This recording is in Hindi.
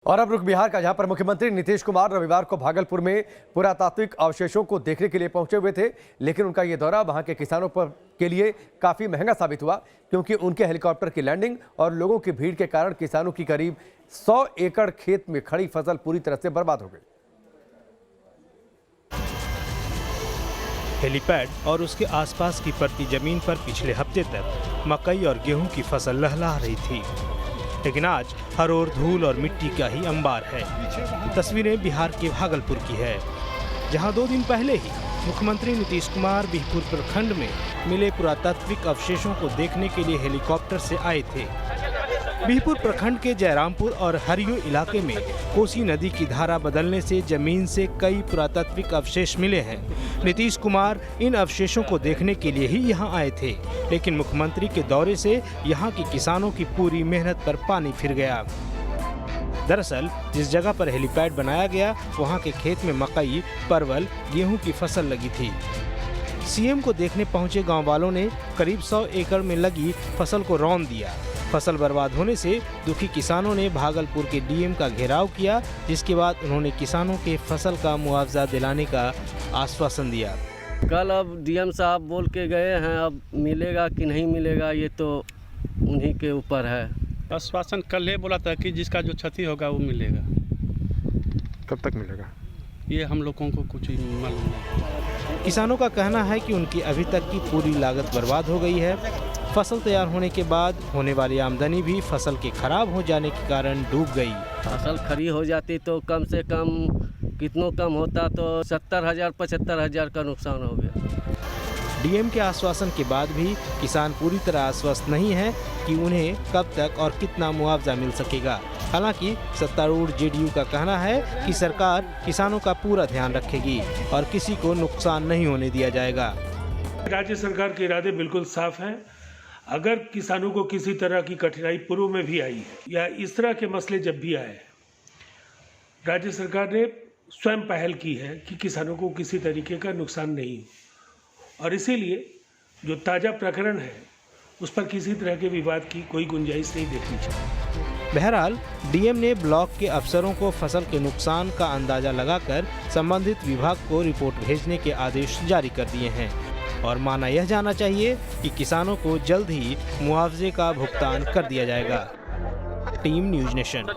और अब रुख बिहार का, जहां पर मुख्यमंत्री नीतीश कुमार रविवार को भागलपुर में पुरातात्विक अवशेषों को देखने के लिए पहुंचे हुए थे। लेकिन उनका ये दौरा वहां के किसानों के लिए काफी महंगा साबित हुआ, क्योंकि उनके हेलीकॉप्टर की लैंडिंग और लोगों की भीड़ के कारण किसानों की करीब 100 एकड़ खेत में खड़ी फसल पूरी तरह से बर्बाद हो गई। हेलीपैड और उसके आसपास की पड़ती जमीन पर पिछले हफ्ते तक मकई और गेहूं की फसल लहलहा रही थी, लेकिन आज हर ओर धूल और मिट्टी का ही अंबार है। तस्वीरें बिहार के भागलपुर की है, जहां 2 दिन पहले ही मुख्यमंत्री नीतीश कुमार बिहपुर प्रखंड में मिले पुरातात्विक अवशेषों को देखने के लिए हेलीकॉप्टर से आए थे। बिहपुर प्रखंड के जयरामपुर और हरियो इलाके में कोसी नदी की धारा बदलने से जमीन से कई पुरातात्विक अवशेष मिले हैं। नीतीश कुमार इन अवशेषों को देखने के लिए ही यहां आए थे, लेकिन मुख्यमंत्री के दौरे से यहां के किसानों की पूरी मेहनत पर पानी फिर गया। दरअसल जिस जगह पर हेलीपैड बनाया गया, वहां के खेत में मकई, परवल, गेहूं की फसल लगी थी। सीएम को देखने पहुंचे गांव वालों ने करीब 100 एकड़ में लगी फसल को रौंद दिया। फसल बर्बाद होने से दुखी किसानों ने भागलपुर के डीएम का घेराव किया, जिसके बाद उन्होंने किसानों के फसल का मुआवजा दिलाने का आश्वासन दिया। कल अब डीएम साहब बोल के गए हैं, अब मिलेगा कि नहीं मिलेगा ये तो उन्हीं के ऊपर है। आश्वासन कल ही बोला था कि जिसका जो क्षति होगा वो मिलेगा। कब तक मिलेगा ये हम लोगों को कुछ मालूम नहीं। किसानों का कहना है कि उनकी अभी तक की पूरी लागत बर्बाद हो गई है। फसल तैयार होने के बाद होने वाली आमदनी भी फसल के खराब हो जाने के कारण डूब गई। फसल खड़ी हो जाती तो कम से कम कितनों कम होता तो 70,000 75,000 का नुकसान हो गया। डीएम के आश्वासन के बाद भी किसान पूरी तरह आश्वस्त नहीं है कि उन्हें कब तक और कितना मुआवजा मिल सकेगा। हालांकि सत्तारूढ़ जेडीयू का कहना है कि सरकार किसानों का पूरा ध्यान रखेगी और किसी को नुकसान नहीं होने दिया जाएगा। राज्य सरकार के इरादे बिल्कुल साफ हैं। अगर किसानों को किसी तरह की कठिनाई पूर्व में भी आई है या इस तरह के मसले जब भी आए, राज्य सरकार ने स्वयं पहल की है कि किसानों को किसी तरीके का नुकसान नहीं हो, और इसीलिए जो ताज़ा प्रकरण है उस पर किसी तरह के विवाद की कोई गुंजाइश नहीं देखनी चाहिए। बहरहाल डीएम ने ब्लॉक के अफसरों को फसल के नुकसान का अंदाजा लगाकर संबंधित विभाग को रिपोर्ट भेजने के आदेश जारी कर दिए हैं और माना यह जाना चाहिए कि किसानों को जल्द ही मुआवजे का भुगतान कर दिया जाएगा। Team news nation.